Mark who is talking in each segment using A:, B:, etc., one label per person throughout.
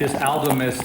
A: this album is,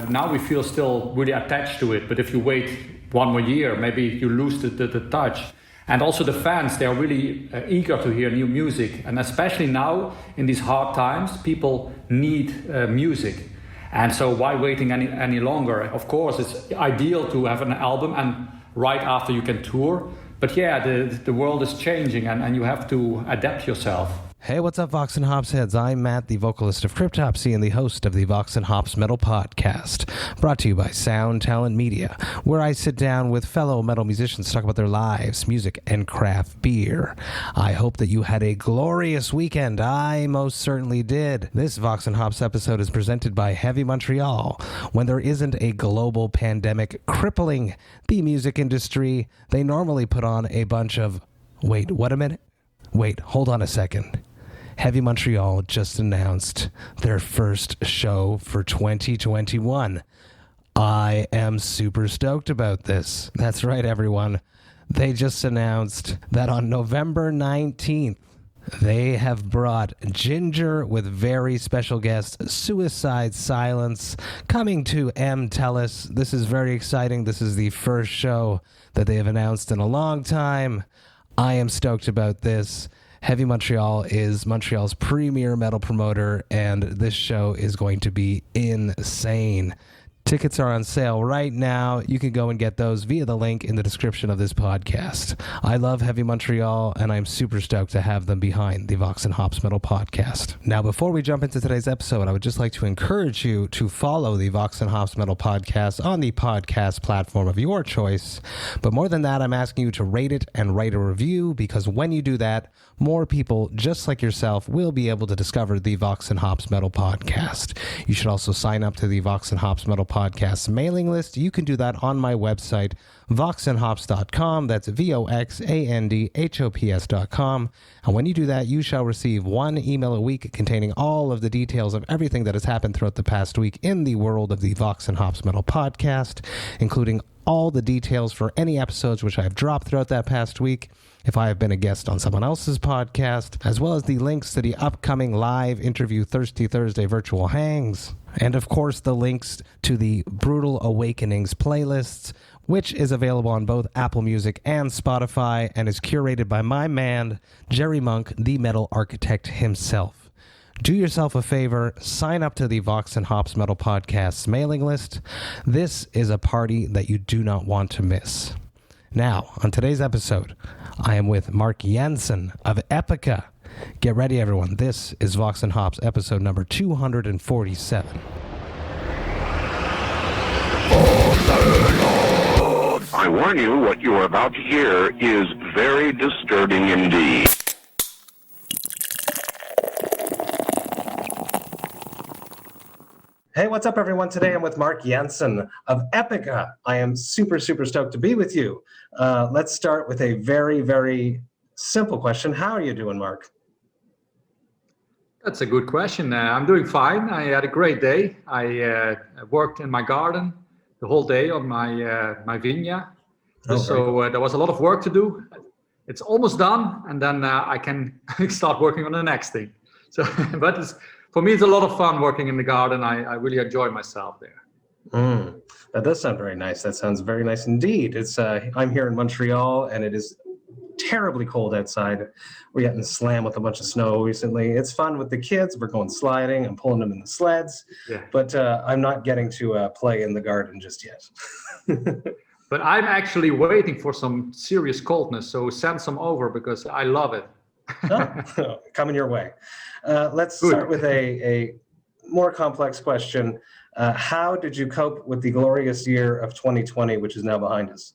A: now we feel still really attached to it. But if you wait one more year, maybe you lose the touch. And also the fans, they are really eager to hear new music. And especially now, in these hard times, people need music. And so why waiting any longer? Of course, it's ideal to have an album and right after you can tour. But yeah, the world is changing and you have to adapt yourself.
B: Hey, what's up, Vox and Hops heads? I'm Matt, the vocalist of Cryptopsy and the host of the Vox and Hops Metal Podcast, brought to you by Sound Talent Media, where I sit down with fellow metal musicians to talk about their lives, music, and craft beer. I hope that you had a glorious weekend. I most certainly did. This Vox and Hops episode is presented by Heavy Montreal. When there isn't a global pandemic crippling the music industry, they normally put on a bunch of... Wait, what a minute? Wait, hold on a second. Heavy Montreal just announced their first show for 2021. I am super stoked about this. That's right, everyone. They just announced that on November 19th, they have brought Ginger with very special guest Suicide Silence coming to Tellus. This is very exciting. This is the first show that they have announced in a long time. I am stoked about this. Heavy Montreal is Montreal's premier metal promoter, and this show is going to be insane. Tickets are on sale right now. You can go and get those via the link in the description of this podcast. I love Heavy Montreal, and I'm super stoked to have them behind the Vox and Hops Metal Podcast. Now, before we jump into today's episode, I would just like to encourage you to follow the Vox and Hops Metal Podcast on the podcast platform of your choice. But more than that, I'm asking you to rate it and write a review, because when you do that, more people just like yourself will be able to discover the Vox and Hops Metal Podcast. You should also sign up to the Vox and Hops Metal Podcast mailing list. You can do that on my website, voxandhops.com. That's VOXANDHOPS.com. And when you do that, you shall receive one email a week containing all of the details of everything that has happened throughout the past week in the world of the Vox and Hops Metal Podcast, including all the details for any episodes which I have dropped throughout that past week, if I have been a guest on someone else's podcast, as well as the links to the upcoming live interview Thirsty Thursday virtual hangs, and of course the links to the Brutal Awakenings playlists, which is available on both Apple Music and Spotify and is curated by my man, Jerry Monk, the metal architect himself. Do yourself a favor, sign up to the Vox and Hops Metal Podcast's mailing list. This is a party that you do not want to miss. Now, on today's episode, I am with Mark Jansen of Epica. Get ready, everyone. This is Vox and Hops episode number 247.
C: I warn you, what you are about to hear is very disturbing indeed.
B: Hey, what's up, everyone? Today I'm with Mark Jansen of Epica. I am super stoked to be with you. Let's start with a very simple question. How are you doing, Mark?
A: That's a good question. I'm doing fine. I had a great day. I worked in my garden the whole day on my vineyard. So there was a lot of work to do. It's almost done, and then I can start working on the next thing. So, but for me, it's a lot of fun working in the garden. I really enjoy myself there.
B: That does sound very nice. That sounds very nice indeed. It's I'm here in Montreal, and it is terribly cold outside. We're getting slammed with a bunch of snow recently. It's fun with the kids. We're going sliding. I'm pulling them in the sleds. Yeah. But I'm not getting to play in the garden just yet.
A: But I'm actually waiting for some serious coldness, so send some over because I love it.
B: Coming your way. Let's start with a more complex question. How did you cope with the glorious year of 2020, which is now behind us?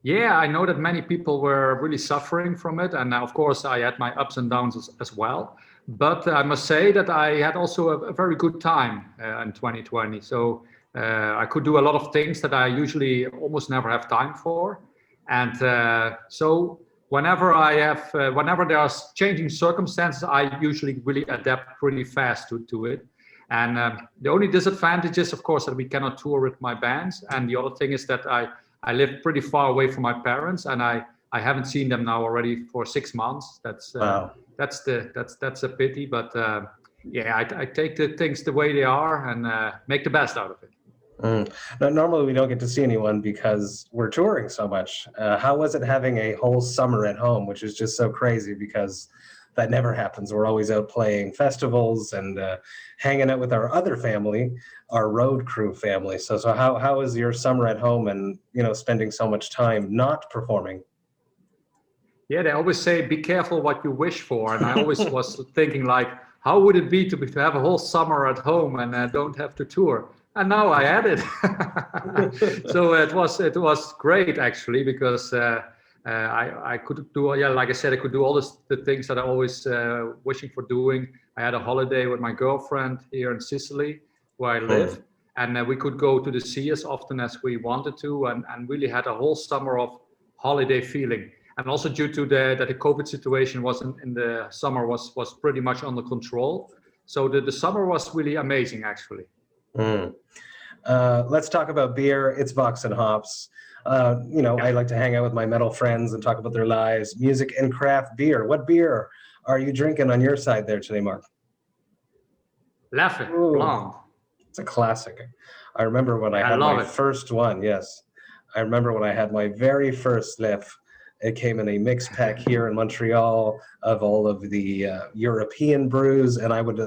A: Yeah, I know that many people were really suffering from it. And of course, I had my ups and downs as well. But I must say that I had also a very good time in 2020. So I could do a lot of things that I usually almost never have time for. And so whenever there's changing circumstances, I usually really adapt pretty fast to it. And the only disadvantage is, of course, that we cannot tour with my bands. And the other thing is that I live pretty far away from my parents, and I haven't seen them now already for 6 months. That's a pity, but yeah, I take the things the way they are and make the best out of it.
B: Now, normally we don't get to see anyone because we're touring so much. How was it having a whole summer at home, which is just so crazy because that never happens. We're always out playing festivals and hanging out with our other family, our road crew family. So how was your summer at home and, spending so much time not performing?
A: Yeah, they always say, be careful what you wish for. And I always was thinking like, how would it be to have a whole summer at home and don't have to tour? And now I had it. So it was great actually, because I could do, like I said, I could do all the things that I always wishing for doing. I had a holiday with my girlfriend here in Sicily, where I live. And we could go to the sea as often as we wanted to, and really had a whole summer of holiday feeling. And also due to that the COVID situation wasn't in the summer was pretty much under control. So the summer was really amazing, actually.
B: Let's talk about beer. It's Vox&Hops. I like to hang out with my metal friends and talk about their lives, music, and craft beer. What beer are you drinking on your side there today, Mark?
A: Leffe, blonde.
B: It's a classic. I remember when I had my first one. Yes, I remember when I had my very first Leffe. It came in a mix pack here in Montreal of all of the European brews, and I would,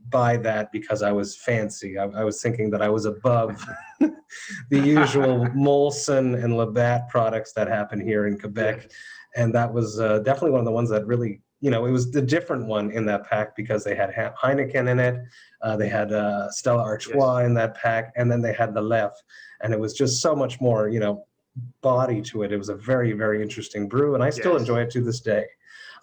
B: buy that because I was fancy. I was thinking that I was above the usual Molson and Labatt products that happen here in Quebec, and that was definitely one of the ones that really, it was the different one in that pack because they had Heineken in it, they had Stella Artois in that pack, and then they had the Leffe, and it was just so much more, body to it. It was a very, very interesting brew, and I still enjoy it to this day.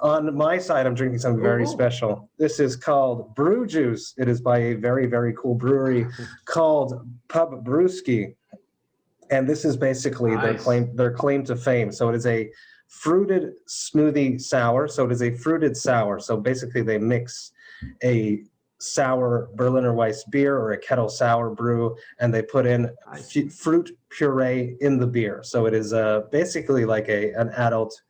B: On my side, I'm drinking something very special. This is called Brew Juice. It is by a very, very cool brewery called BreWskey, and this is basically their claim to fame. So it is a fruited smoothie sour. So it is a fruited sour. So basically, they mix a sour Berliner Weiss beer or a kettle sour brew, and they put in fruit puree in the beer. So it is basically like an adult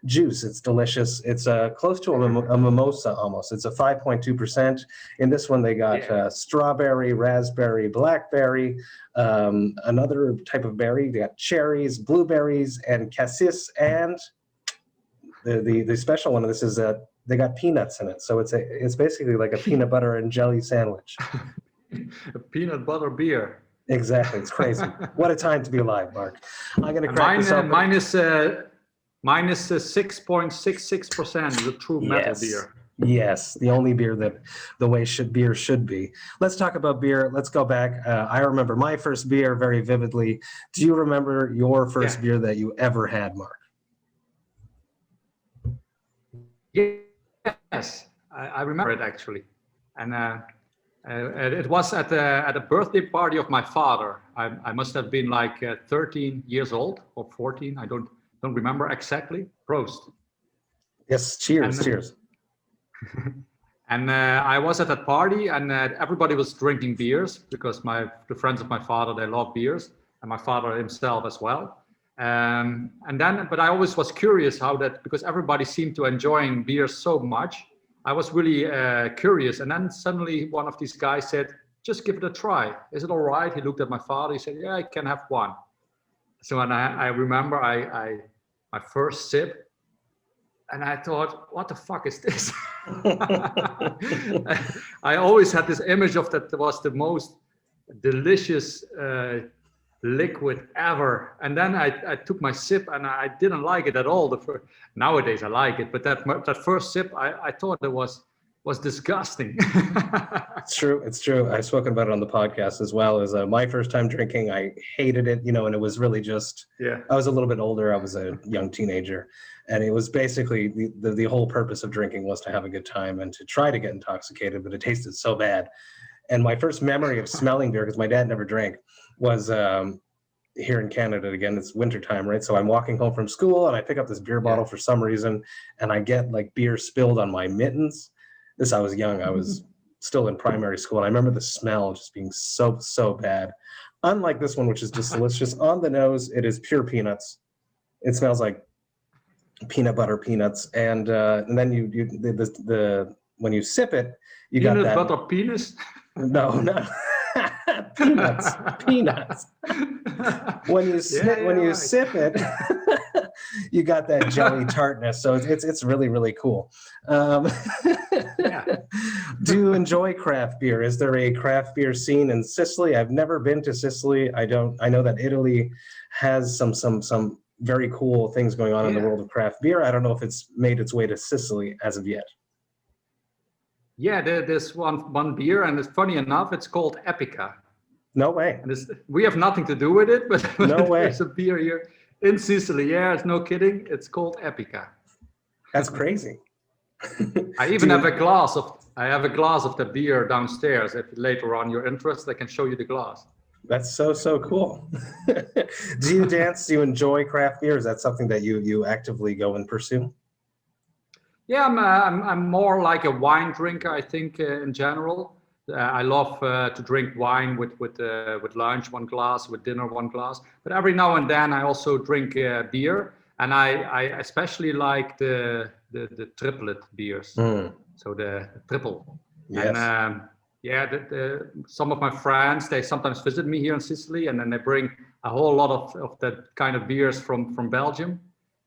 B: juice. It's delicious. It's close to a mimosa almost. It's a 5.2%. In this one, they got strawberry, raspberry, blackberry, another type of berry. They got cherries, blueberries, and cassis. And the special one of this is they got peanuts in it. So it's basically like a peanut butter and jelly sandwich.
A: A peanut butter beer.
B: Exactly. It's crazy. What a time to be alive, Mark. I'm going to crack this open.
A: Minus 6.66% is a true metal beer.
B: Yes, the only beer that the way beer should be. Let's talk about beer. Let's go back. I remember my first beer very vividly. Do you remember your first beer that you ever had, Mark?
A: Yes, I remember it actually. And it was at a birthday party of my father. I must have been like 13 years old or 14. I don't remember exactly. Prost.
B: Yes, cheers, cheers.
A: And I was at that party, and everybody was drinking beers because the friends of my father, they love beers, and my father himself as well. But I always was curious because everybody seemed to enjoying beer so much. I was really curious, and then suddenly one of these guys said, "Just give it a try. Is it all right?" He looked at my father. He said, "Yeah, I can have one." So and I remember my first sip, and I thought, what the fuck is this? I always had this image of that was the most delicious liquid ever. And then I took my sip and I didn't like it at all. Nowadays I like it, but that first sip, I thought it was disgusting.
B: It's true. I've spoken about it on the podcast as well. As my first time drinking, I hated it, and it was really just, I was a little bit older. I was a young teenager, and it was basically the whole purpose of drinking was to have a good time and to try to get intoxicated, but it tasted so bad. And my first memory of smelling beer, because my dad never drank, was here in Canada. Again, it's wintertime, right? So I'm walking home from school and I pick up this beer bottle for some reason, and I get like beer spilled on my mittens. I was young. I was still in primary school, and I remember the smell just being so bad. Unlike this one, which is just delicious on the nose, it is pure peanuts. It smells like peanut butter peanuts, and then the when you sip it, you
A: peanut
B: got that.
A: butter penis?
B: No. Peanuts. When you sip it, you got that jelly tartness. So it's really, really cool.
A: Yeah.
B: Do you enjoy craft beer? Is there a craft beer scene in Sicily? I've never been to Sicily. I know that Italy has some very cool things going on in the world of craft beer. I don't know if it's made its way to Sicily as of yet.
A: Yeah, there's one beer, and it's funny enough, it's called Epica.
B: No way.
A: And we have nothing to do with it, but
B: no way.
A: There's a beer here in Sicily. Yeah, it's no kidding. It's called Epica.
B: That's crazy.
A: I even have a glass of the beer downstairs. If later on you're interested, I can show you the glass.
B: That's so cool. Do you dance? Do you enjoy craft beer? Is that something that you actively go and pursue?
A: Yeah, I'm more like a wine drinker, I think, in general. I love to drink wine with lunch, one glass, with dinner, one glass. But every now and then I also drink beer, and I especially like the triplet beers. So the triple.
B: Yes.
A: And some of my friends, they sometimes visit me here in Sicily, and then they bring a whole lot of that kind of beers from Belgium.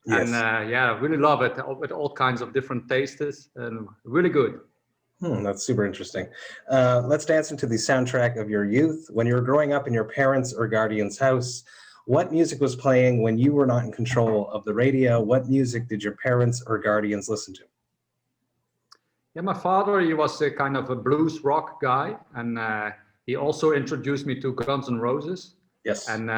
B: Yes.
A: And I really love it, with all kinds of different tastes, and really good.
B: That's super interesting. Let's dance into the soundtrack of your youth. When you were growing up in your parents' or guardian's house, what music was playing when you were not in control of the radio? What music did your parents or guardians listen to?
A: Yeah, my father, he was a kind of a blues rock guy, and he also introduced me to Guns N' Roses.
B: Yes.
A: And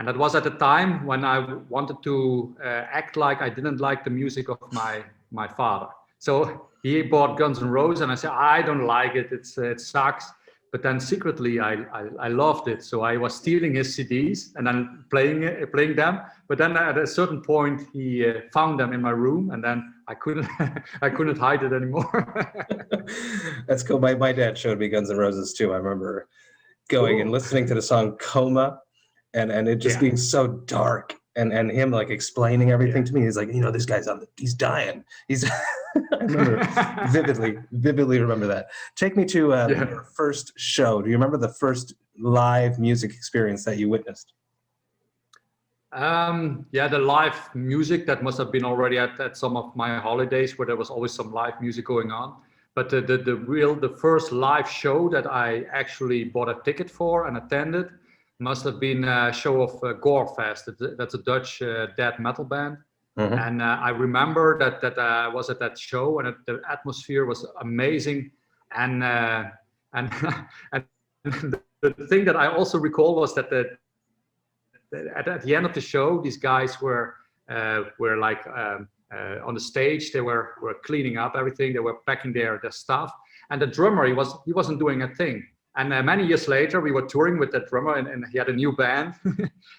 A: that was at the time when I wanted to act like I didn't like the music of my father. So he bought Guns N' Roses, and I said, I don't like it. It sucks. But then secretly, I loved it. So I was stealing his CDs and then playing them. But then at a certain point, he found them in my room, and then I couldn't hide it anymore.
B: That's cool. My dad showed me Guns N' Roses too. I remember going and listening to the song Coma, and it just being so dark, and him like explaining everything to me. He's like, this guy's he's dying. I remember vividly remember that. Take me to your first show. Do you remember the first live music experience that you witnessed?
A: The live music, that must have been already at some of my holidays, where there was always some live music going on. But the first live show that I actually bought a ticket for and attended must have been a show of Gorefest. That's a Dutch death metal band. Mm-hmm. And I remember that I was at that show, and the atmosphere was amazing. And and the thing that I also recall was that at the end of the show, these guys were like on the stage. They were cleaning up everything. They were packing their stuff. And the drummer, he wasn't doing a thing. And many years later, we were touring with that drummer, and he had a new band.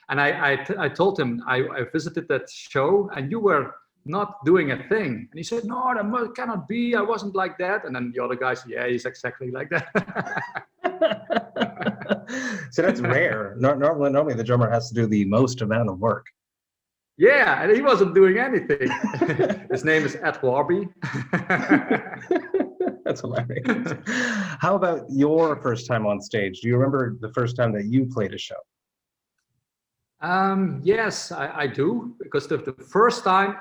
A: And I told him, I visited that show, and you were not doing a thing. And he said, no, that cannot be. I wasn't like that. And then the other guy said, yeah, he's exactly like that.
B: So that's rare. Normally the drummer has to do the most amount of work.
A: Yeah, and he wasn't doing anything. His name is Ed Warby.
B: That's hilarious. How about your first time on stage? Do you remember the first time that you played a show?
A: Yes, I do, because the first time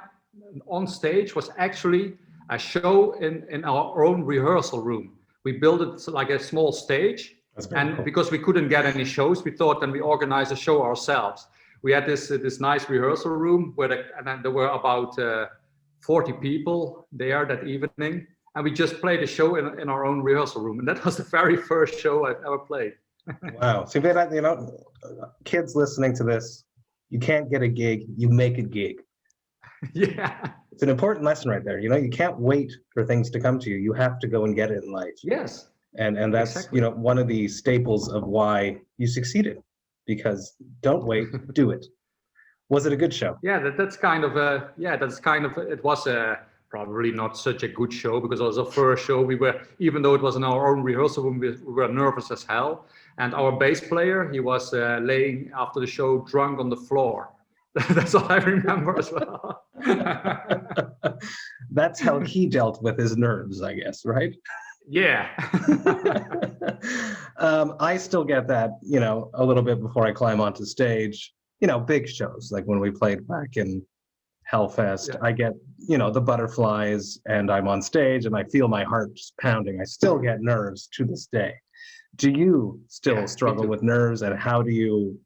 A: on stage was actually a show in our own rehearsal room. We built it like a small stage, and cool. Because we couldn't get any shows, we thought then we organize a show ourselves. We had this nice rehearsal room and there were about 40 people there that evening. And we just played a show in our own rehearsal room. And that was the very first show I've ever played.
B: Wow. So, kids listening to this, you can't get a gig, you make a gig.
A: Yeah.
B: It's an important lesson right there. You can't wait for things to come to you. You have to go and get it in life.
A: Yes.
B: And that's, exactly. One of the staples of why you succeeded. Because don't wait, do it. Was it a good show?
A: Yeah, it was probably not such a good show, because it was our first show. Even though it was in our own rehearsal room, we were nervous as hell. And our bass player, he was laying after the show drunk on the floor. That's all I remember as well.
B: That's how he dealt with his nerves, I guess, right?
A: Yeah.
B: I still get that, a little bit before I climb onto stage. Big shows like when we played back in Hellfest.
A: Yeah.
B: I get, the butterflies, and I'm on stage and I feel my heart just pounding. I still get nerves to this day. Do you still struggle with nerves, and how do you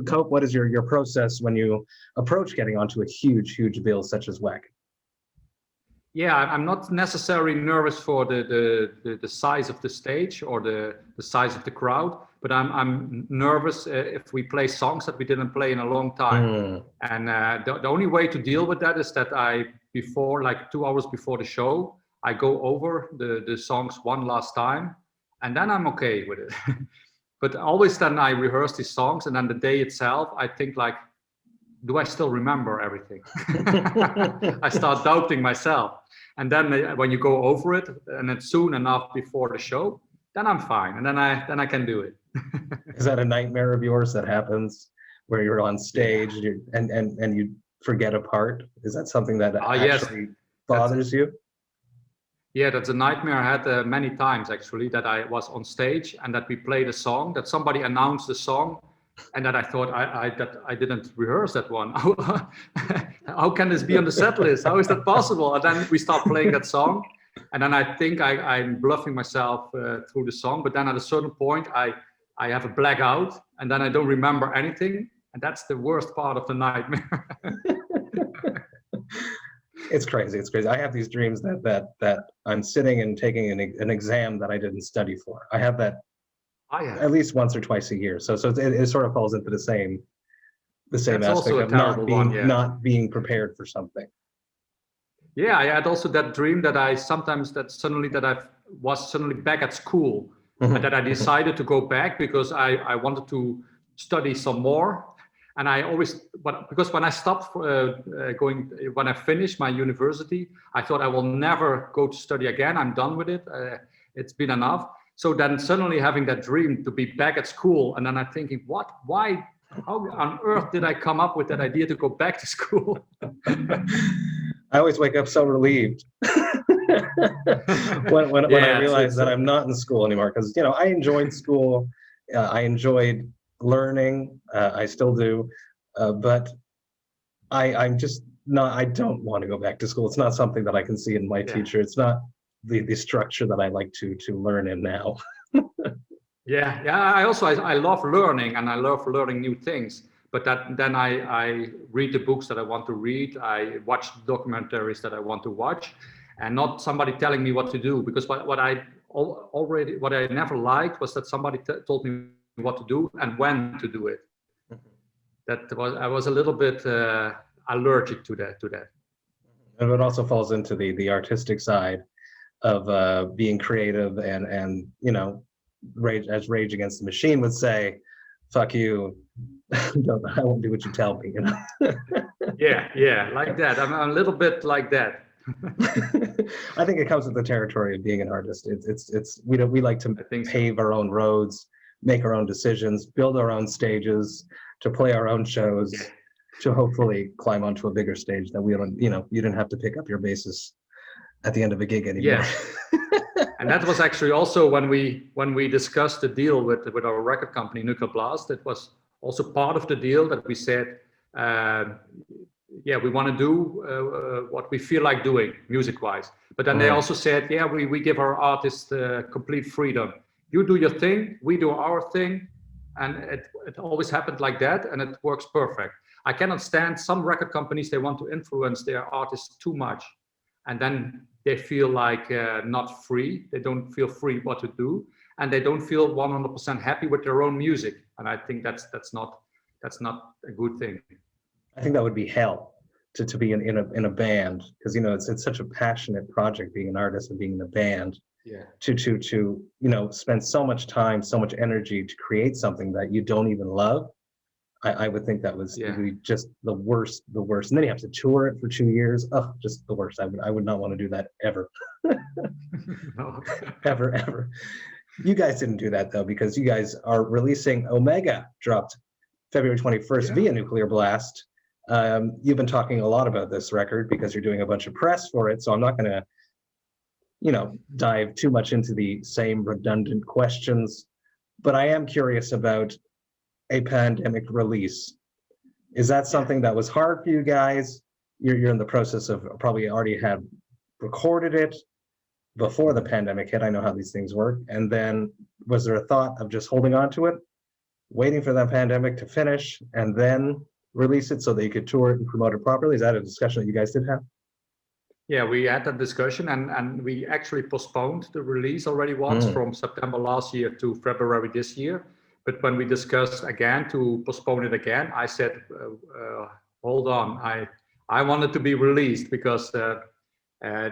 B: cope? What is your process when you approach getting onto a huge bill such as WEC?
A: Yeah, I'm not necessarily nervous for the size of the stage or the size of the crowd, but I'm nervous if we play songs that we didn't play in a long time. And the only way to deal with that is that before, like 2 hours before the show, I go over the songs one last time, and then I'm okay with it. But always then I rehearse these songs, and then the day itself, I think like, do I still remember everything? I start doubting myself. And then when you go over it, and it's soon enough before the show, then I'm fine, and then I can do it.
B: Is that a nightmare of yours that happens where you're on stage and you forget a part? Is that something that actually bothers you?
A: Yeah, that's a nightmare I had many times actually, that I was on stage and that we played a song, that somebody announced the song, and that I thought I didn't rehearse that one. How can this be on the set list? How is that possible? And then we start playing that song, and then I think I'm bluffing myself through the song. But then at a certain point, I have a blackout, and then I don't remember anything, and that's the worst part of the nightmare.
B: It's crazy. It's crazy. I have these dreams that I'm sitting and taking an exam that I didn't study for. I have that. At least once or twice a year. So it sort of falls into the same aspect of not being prepared for something.
A: Yeah, I had also that dream that I was suddenly back at school, and that I decided to go back because I wanted to study some more. And because when I stopped when I finished my university, I thought I will never go to study again. I'm done with it. It's been enough. So then suddenly having that dream to be back at school, and then I'm thinking, why, how on earth did I come up with that idea to go back to school?
B: I always wake up so relieved when I realize that I'm not in school anymore, because, I enjoyed school. I enjoyed learning. I still do. But I'm just not, I don't want to go back to school. It's not something that I can see in my future. It's not the structure that I like to learn in now. I love learning, and I love learning new things, but then I read the books that I want to read. I watch documentaries that I want to watch, and not somebody telling me what to do, because what I never liked was that somebody told me what to do and when to do it. I was a little bit allergic to that. And it also falls into the artistic side of being creative, and Rage Against the Machine would say, fuck you, I won't do what you tell me,
A: Yeah, like that. I'm a little bit like that.
B: I think it comes with the territory of being an artist. We like to pave our own roads, make our own decisions, build our own stages, to play our own shows, to hopefully climb onto a bigger stage that we don't, you didn't have to pick up your basis at the end of a gig anymore.
A: Yeah. And that was actually also when we discussed the deal with our record company, Nuclear Blast. It was also part of the deal that we said, we want to do what we feel like doing music-wise. But then they also said, we give our artists complete freedom. You do your thing, we do our thing, and it always happened like that, and it works perfect. I cannot stand some record companies. They want to influence their artists too much, and then they feel like not free. They don't feel free what to do, and they don't feel 100% happy with their own music. And I think that's not a good thing.
B: I think that would be hell to be in a band, because it's such a passionate project, being an artist and being in a band.
A: Yeah.
B: To spend so much time, so much energy to create something that you don't even love. I would think that would be just the worst. And then you have to tour it for 2 years. Oh, just the worst. I would not want to do that ever.
A: No.
B: ever. You guys didn't do that though, because you guys are releasing Omega, dropped February 21st via Nuclear Blast. You've been talking a lot about this record because you're doing a bunch of press for it, so I'm not going to, dive too much into the same redundant questions, but I am curious about a pandemic release. Is that something that was hard for you guys? You're in the process of probably already had recorded it before the pandemic hit. I know how these things work. And then was there a thought of just holding on to it, waiting for that pandemic to finish, and then release it so that you could tour it and promote it properly? Is that a discussion that you guys did have?
A: Yeah, we had that discussion, and we actually postponed the release already once from September last year to February this year. But when we discussed again to postpone it again, I said, hold on, I want it to be released because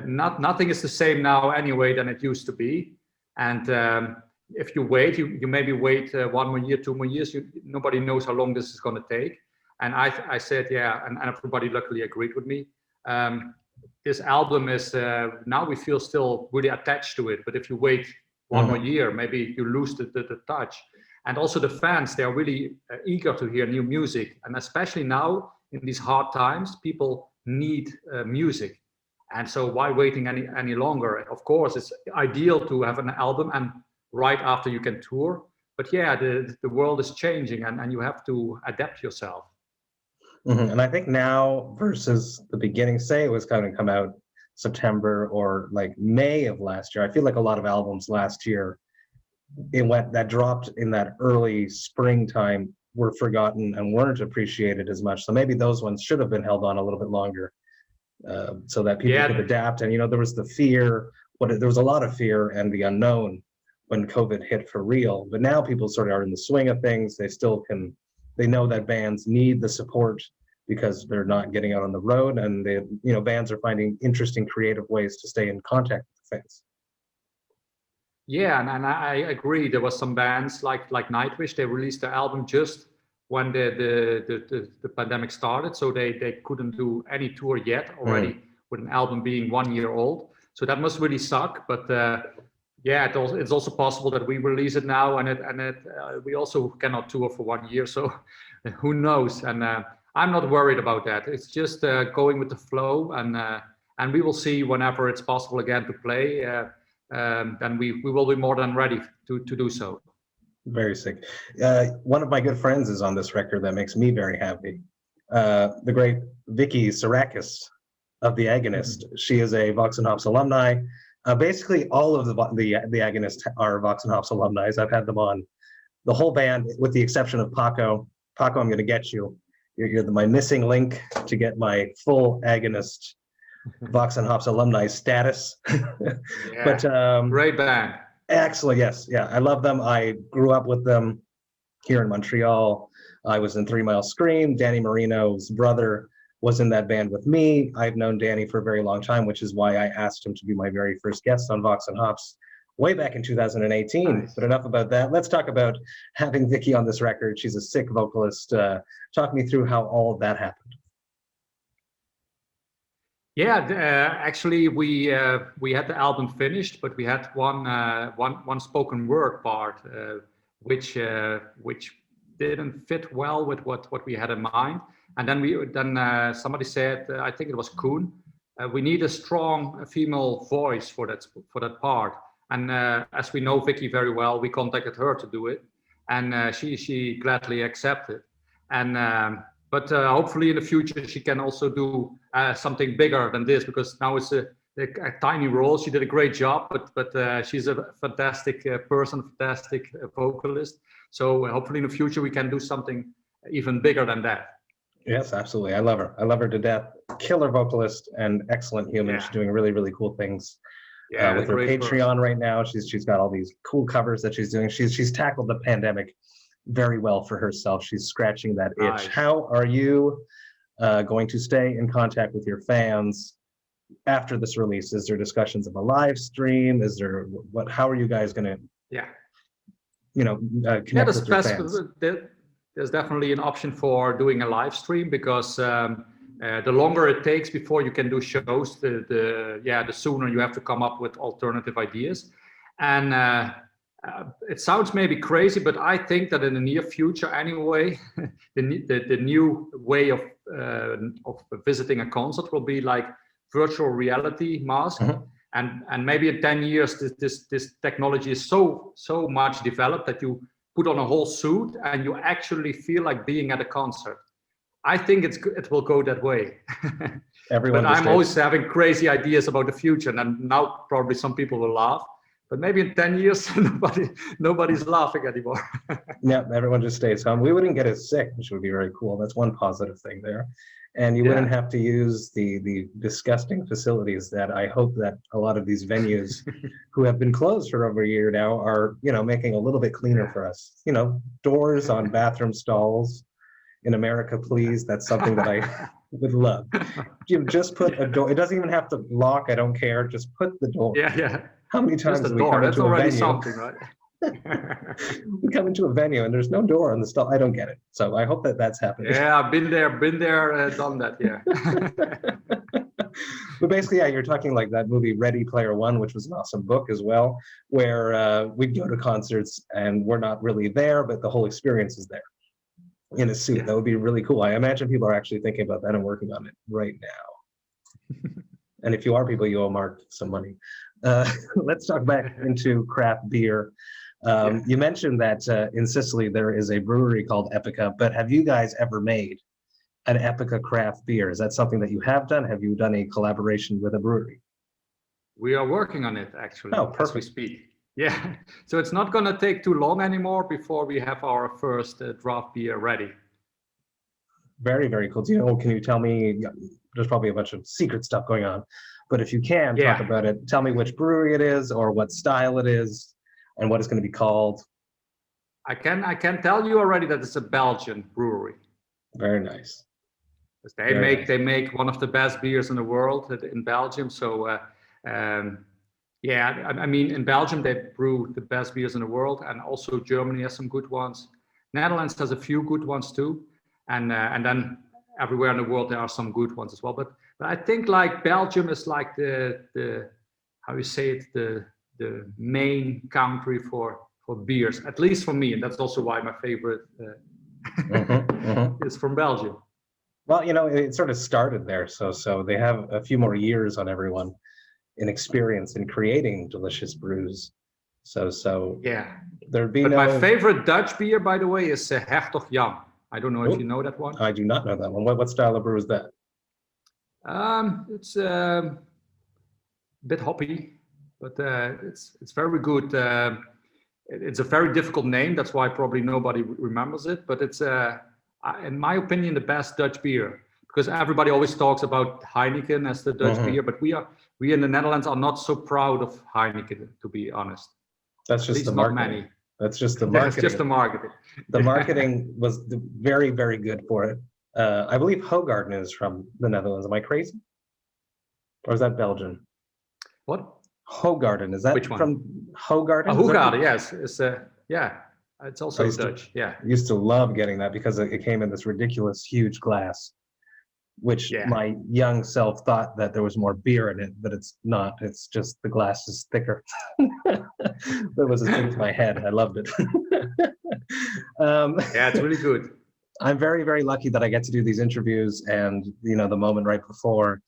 A: nothing is the same now anyway than it used to be. And if you wait, you maybe wait 1 more year, 2 more years, nobody knows how long this is going to take. And I said, yeah, and everybody luckily agreed with me. This album is, now we feel still really attached to it, but if you wait 1 more year, maybe you lose the touch. And also the fans, they are really eager to hear new music. And especially now in these hard times, people need music. And so why waiting any longer? Of course, it's ideal to have an album and right after you can tour. But yeah, the world is changing and you have to adapt yourself.
B: And I think now versus the beginning, say it was going to come out September or like May of last year. I feel like a lot of albums last year, that dropped in that early springtime were forgotten and weren't appreciated as much. So maybe those ones should have been held on a little bit longer so that people could adapt. And, there was the fear, there was a lot of fear and the unknown when COVID hit for real. But now people sort of are in the swing of things. They know that bands need the support because they're not getting out on the road, and bands are finding interesting, creative ways to stay in contact with the fans.
A: Yeah, and I agree. There was some bands like Nightwish. They released the album just when the pandemic started, so they couldn't do any tour yet already with an album being 1 year old. So that must really suck. But yeah, it's also possible that we release it now, and we also cannot tour for 1 year. So who knows? And I'm not worried about that. It's just going with the flow, and we will see whenever it's possible again to play. Then we will be more than ready to do so.
B: Very sick. One of my good friends is on this record that makes me very happy. The great Vicky Psarakis of the Agonist. She is a Vox&Hops alumni. Basically, all of the Agonist are Vox&Hops alumni. I've had them on, the whole band, with the exception of Paco. Paco, I'm going to get you. You're my missing link to get my full Agonist Vox&Hops alumni status.
A: Yeah,
B: but
A: great band.
B: Excellent. Yes. Yeah. I love them. I grew up with them here in Montreal. I was in 3 Mile Scream. Danny Marino's brother was in that band with me. I've known Danny for a very long time, which is why I asked him to be my very first guest on Vox&Hops way back in 2018. Nice. But enough about that. Let's talk about having Vicky on this record. She's a sick vocalist. Talk me through how all of that happened.
A: Yeah, actually, we had the album finished, but we had one spoken word part, which didn't fit well with what we had in mind. And then somebody said, I think it was Koen, we need a strong female voice for that part. And as we know Vicky very well, we contacted her to do it, and she gladly accepted. And but hopefully in the future she can also do something bigger than this, because now it's a tiny role. She did a great job, but she's a fantastic person, fantastic vocalist. So hopefully in the future we can do something even bigger than that.
B: Yes, absolutely. I love her. I love her to death. Killer vocalist and excellent human. Yeah. She's doing really, really cool things. Yeah, with her Patreon right now. She's got all these cool covers that she's doing. She's tackled the pandemic very well for herself. She's scratching that itch. Nice. How are you going to stay in contact with your fans after this release? Is there discussions of a live stream? Is there how are you guys going to connect with your fans?
A: There's definitely an option for doing a live stream, because the longer it takes before you can do shows, the sooner you have to come up with alternative ideas. And it sounds maybe crazy, but I think that in the near future anyway, the new way of visiting a concert will be like virtual reality mask. And maybe in 10 years, this technology is so much developed that you put on a whole suit and you actually feel like being at a concert. I think it will go that way. But I'm always having crazy ideas about the future, and now probably some people will laugh. But maybe in 10 years, nobody's laughing anymore.
B: Yeah, everyone just stays home. We wouldn't get as sick, which would be very cool. That's one positive thing there. And you wouldn't have to use the disgusting facilities that I hope that a lot of these venues who have been closed for over a year now are, making a little bit cleaner for us. Doors on bathroom stalls. In America, please. That's something that I would love. You just put a door. It doesn't even have to lock. I don't care. Just put the door.
A: Yeah.
B: How many times
A: do
B: we come into a venue?
A: Something, right?
B: We come into a venue and there's no door on the stall. I don't get it. So I hope that that's happening.
A: Yeah, I've been there, done that. Yeah.
B: But basically, you're talking like that movie Ready Player One, which was an awesome book as well, where we'd go to concerts and we're not really there, but the whole experience is there in a suit. Yeah. That would be really cool. I imagine people are actually thinking about that and working on it right now. And if you are people, you owe Mark some money. Let's talk back into craft beer. You mentioned that in Sicily there is a brewery called Epica, but have you guys ever made an Epica craft beer? Is that something that you have done? Have you done a collaboration with a brewery?
A: We are working on it actually, as we speak. Yeah, so it's not going to take too long anymore before we have our first draft beer ready.
B: Very, very cool. Can you tell me, there's probably a bunch of secret stuff going on, but if you can talk about it, tell me which brewery it is or what style it is and what it's going to be called.
A: I can tell you already that it's a Belgian brewery.
B: Very nice.
A: They make one of the best beers in the world in Belgium. So I mean, in Belgium they brew the best beers in the world, and also Germany has some good ones. Netherlands has a few good ones too, and then everywhere in the world there are some good ones as well. But I think like Belgium is like the how you say it, the main country for beers, at least for me, and that's also why my favorite is from Belgium.
B: Well, it sort of started there, so they have a few more years on everyone in experience in creating delicious brews. So
A: yeah,
B: there'd be
A: my favorite Dutch beer, by the way, is Hertog Jan. I don't know if you know that one.
B: I do not know that one. What style of brew is that?
A: It's a bit hoppy, but it's very good. It's a very difficult name. That's why probably nobody remembers it. But it's, in my opinion, the best Dutch beer, because everybody always talks about Heineken as the Dutch beer, but we in the Netherlands are not so proud of Heineken, to be honest.
B: That's just the marketing. Not many. That's just the marketing.
A: That's just the marketing.
B: The marketing was very, very good for it. I believe Hoegaarden is from the Netherlands. Am I crazy? Or is that Belgian?
A: What?
B: Hoegaarden, is that
A: Which one?
B: From Hoegaarden?
A: Hoegaarden, yes. It's it's also Dutch. I
B: used to love getting that because it came in this ridiculous huge glass, which my young self thought that there was more beer in it, but it's not. It's just the glass is thicker. That was a thing with my head. I loved it.
A: It's really good.
B: I'm very, very lucky that I get to do these interviews, and the moment right before,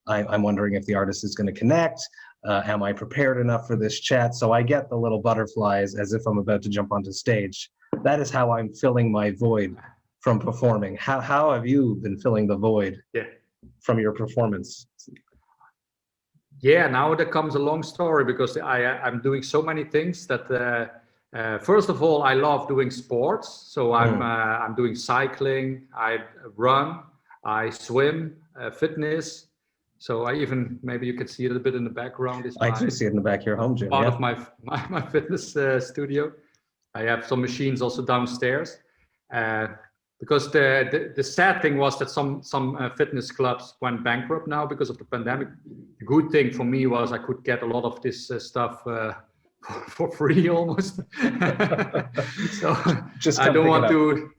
B: I'm wondering if the artist is going to connect. Am I prepared enough for this chat? So I get the little butterflies as if I'm about to jump onto stage. That is how I'm filling my void from performing. How have you been filling the void from your performance?
A: Yeah, now there comes a long story, because I'm doing so many things that first of all, I love doing sports. So I'm doing cycling, I run, I swim, fitness. So I even, maybe you can see it a bit in the background.
B: I do see it in the back of your home gym.
A: Part of my fitness studio. I have some machines also downstairs. Because the sad thing was that some fitness clubs went bankrupt now because of the pandemic. The good thing for me was I could get a lot of this stuff for free almost. So
B: just
A: I don't want to.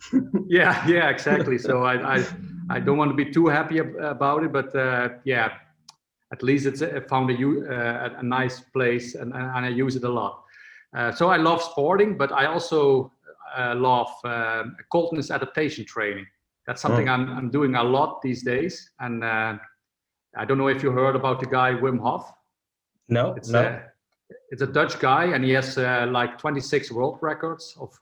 A: Yeah, exactly. So I don't want to be too happy about it, but at least I found a nice place and I use it a lot. So I love sporting, but I also love coldness adaptation training. That's something I'm doing a lot these days. And I don't know if you heard about the guy Wim Hof.
B: No.
A: It's a Dutch guy, and he has like 26 world records of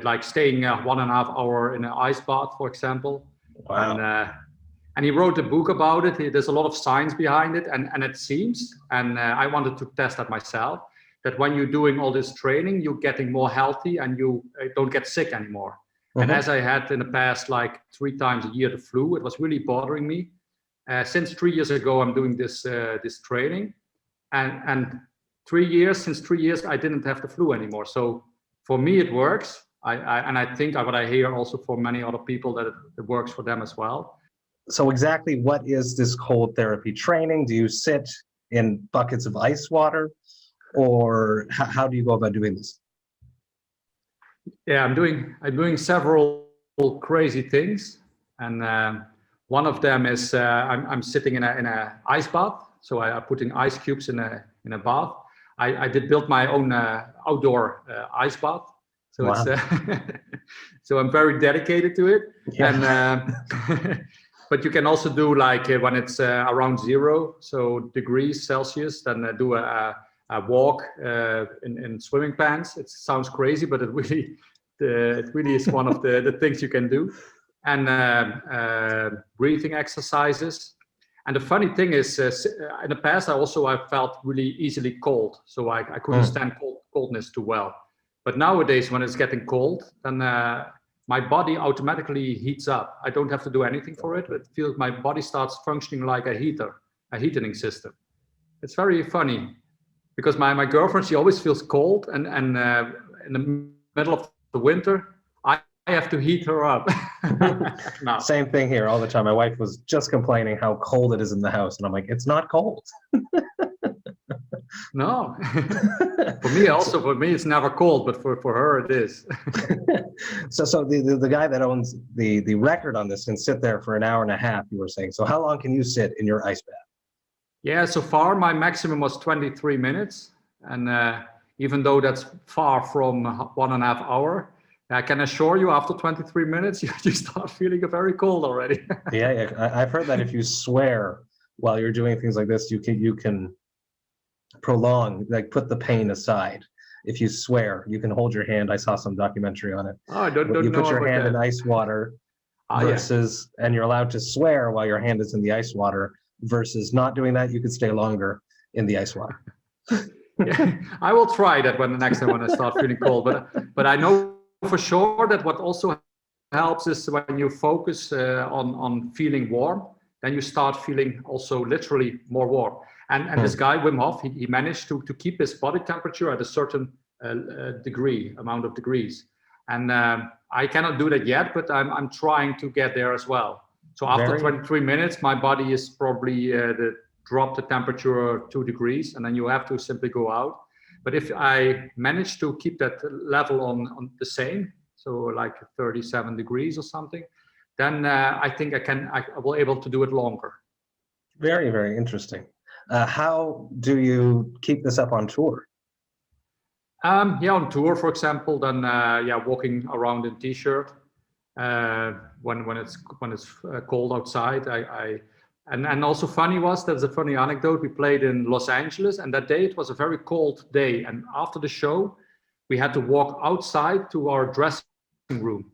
A: like staying 1.5 hours in an ice bath, for example.
B: Wow.
A: And he wrote a book about it. There's a lot of science behind it, and it seems, and I wanted to test that myself, that when you're doing all this training, you're getting more healthy and you don't get sick anymore. And as I had in the past, like 3 times a year, the flu, it was really bothering me. Since 3 years ago, I'm doing this training, and 3 years, since 3 years, I didn't have the flu anymore. So for me, it works. I think what I hear also for many other people that it works for them as well.
B: So exactly what is this cold therapy training? Do you sit in buckets of ice water, or how do you go about doing this?
A: Yeah, I'm doing several crazy things, and one of them is I'm sitting in a ice bath. So I'm putting ice cubes in a bath. I did build my own outdoor ice bath. So wow. It's so I'm very dedicated to it. Yeah. And but you can also do like when it's around 0 degrees Celsius, then do a walk in swimming pants. It sounds crazy, but it really is one of the things you can do. And breathing exercises. And the funny thing is, in the past, I felt really easily cold. So I couldn't stand coldness too well. But nowadays, when it's getting cold, then my body automatically heats up. I don't have to do anything for it. It feels my body starts functioning like a heating system. It's very funny because my girlfriend, she always feels cold. And in the middle of the winter, I have to heat her up. No.
B: Same thing here all the time. My wife was just complaining how cold it is in the house. And I'm like, it's not cold.
A: No. For me, it's never cold, but for her, it is.
B: So the guy that owns the record on this can sit there for 1.5 hours, you were saying. So how long can you sit in your ice bath?
A: Yeah, so far my maximum was 23 minutes. And even though that's far from 1.5 hours, I can assure you after 23 minutes, you start feeling very cold already.
B: Yeah. I've heard that if you swear while you're doing things like this, you can prolong, like put the pain aside. If you swear, you can hold your hand. I saw some documentary on it.
A: Oh, I don't
B: you
A: know
B: put your hand
A: that.
B: in ice water versus, and you're allowed to swear while your hand is in the ice water versus not doing that. You could stay longer in the ice water.
A: Yeah, I will try that when the next time when I start feeling cold. But I know for sure that what also helps is when you focus on feeling warm, then you start feeling also literally more warm. And this guy, Wim Hof, he managed to keep his body temperature at a certain amount of degrees. And I cannot do that yet, but I'm trying to get there as well. So after 23 minutes, my body is probably drop the temperature 2 degrees, and then you have to simply go out. But if I manage to keep that level on the same, so like 37 degrees or something, then I think I will able to do it longer.
B: Very, very interesting. How do you keep this up on tour?
A: On tour, for example, then walking around in t-shirt when it's cold outside. And also funny there's a funny anecdote. We played in Los Angeles, and that day it was a very cold day. And after the show, we had to walk outside to our dressing room,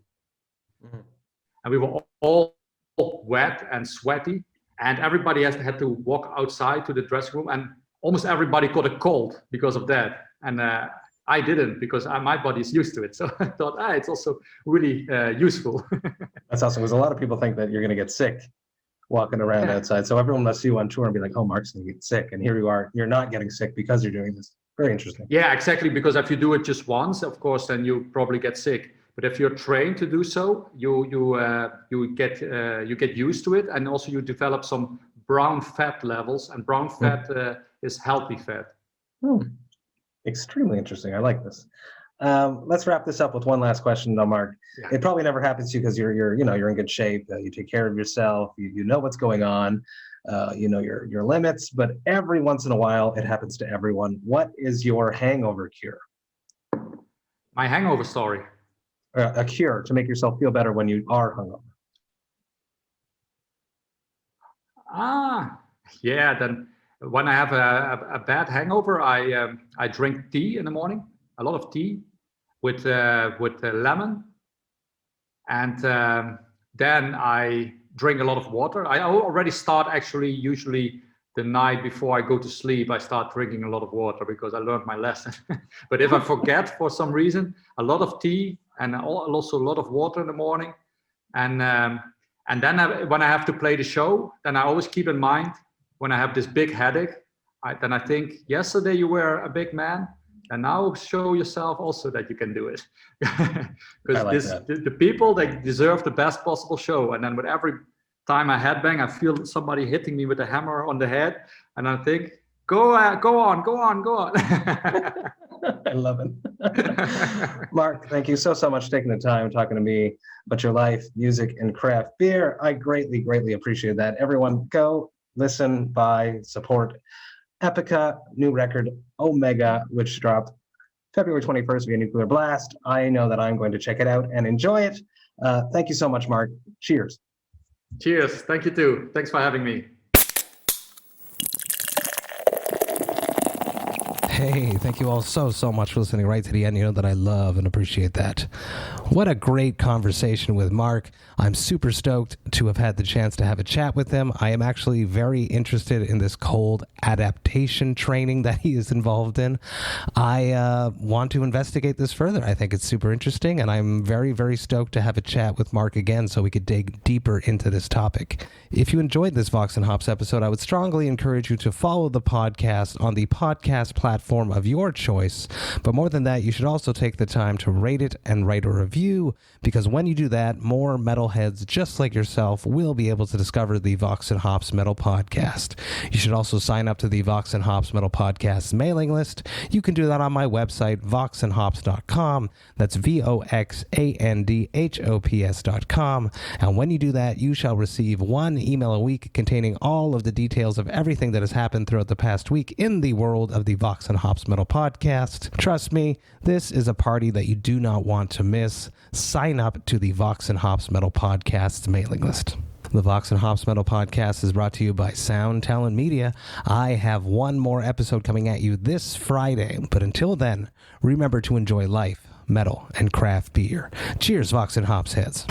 A: and we were all wet and sweaty. And everybody had to walk outside to the dressing room, and almost everybody caught a cold because of that. And I didn't, because my body is used to it. So I thought, it's also really useful.
B: That's awesome, because a lot of people think that you're going to get sick walking around outside. So everyone must see you on tour and be like, oh, Mark's going to get sick. And here you are, you're not getting sick because you're doing this. Very interesting.
A: Yeah, exactly. Because if you do it just once, of course, then you probably get sick. But if you're trained to do so, you get used to it, and also you develop some brown fat levels, and brown fat is healthy fat.
B: Extremely interesting. I like this. Let's wrap this up with one last question, though, Mark.
A: Yeah.
B: It probably never happens to you because you're in good shape. You take care of yourself. You know what's going on. You know your limits. But every once in a while, it happens to everyone. What is your hangover cure?
A: My hangover story.
B: A cure to make yourself feel better when you are hungover.
A: Yeah. Then when I have a bad hangover, I drink tea in the morning. A lot of tea with lemon, and then I drink a lot of water. I already start usually the night before I go to sleep. I start drinking a lot of water because I learned my lesson. But if I forget for some reason, a lot of tea and also a lot of water in the morning, and then when I have to play the show, then I always keep in mind when I have this big headache. Then I think, yesterday you were a big man. And now show yourself also that you can do it. Because the people, they deserve the best possible show. And then with every time I headbang, I feel somebody hitting me with a hammer on the head. And I think, go on.
B: I love it. Mark, thank you so much for taking the time talking to me about your life, music, and craft beer. I greatly, greatly appreciate that. Everyone, go listen, buy, support Epica, new record, Omega, which dropped February 21st via Nuclear Blast. I know that I'm going to check it out and enjoy it. Thank you so much, Mark. Cheers.
A: Cheers. Thank you too. Thanks for having me.
B: Hey, thank you all so much for listening right to the end. You know that I love and appreciate that. What a great conversation with Mark. I'm super stoked to have had the chance to have a chat with him. I am actually very interested in this cold adaptation training that he is involved in. I want to investigate this further. I think it's super interesting, and I'm very, very stoked to have a chat with Mark again so we could dig deeper into this topic. If you enjoyed this Vox and Hops episode, I would strongly encourage you to follow the podcast on the podcast platform of your choice. But more than that, you should also take the time to rate it and write a review, because when you do that, more metalheads just like yourself will be able to discover the Vox and Hops Metal Podcast. You should also sign up to the Vox and Hops Metal Podcast mailing list. You can do that on my website, voxandhops.com. That's VOXANDHOPS.com. And when you do that, you shall receive one email a week containing all of the details of everything that has happened throughout the past week in the world of the Vox and Hops Metal Podcast. Trust me, this is a party that you do not want to miss. Sign up to the Vox and Hops Metal Podcast's mailing list. The Vox and Hops Metal Podcast is brought to you by Sound Talent Media. I have one more episode coming at you this Friday, but until then, remember to enjoy life, metal, and craft beer. Cheers, Vox and Hops heads.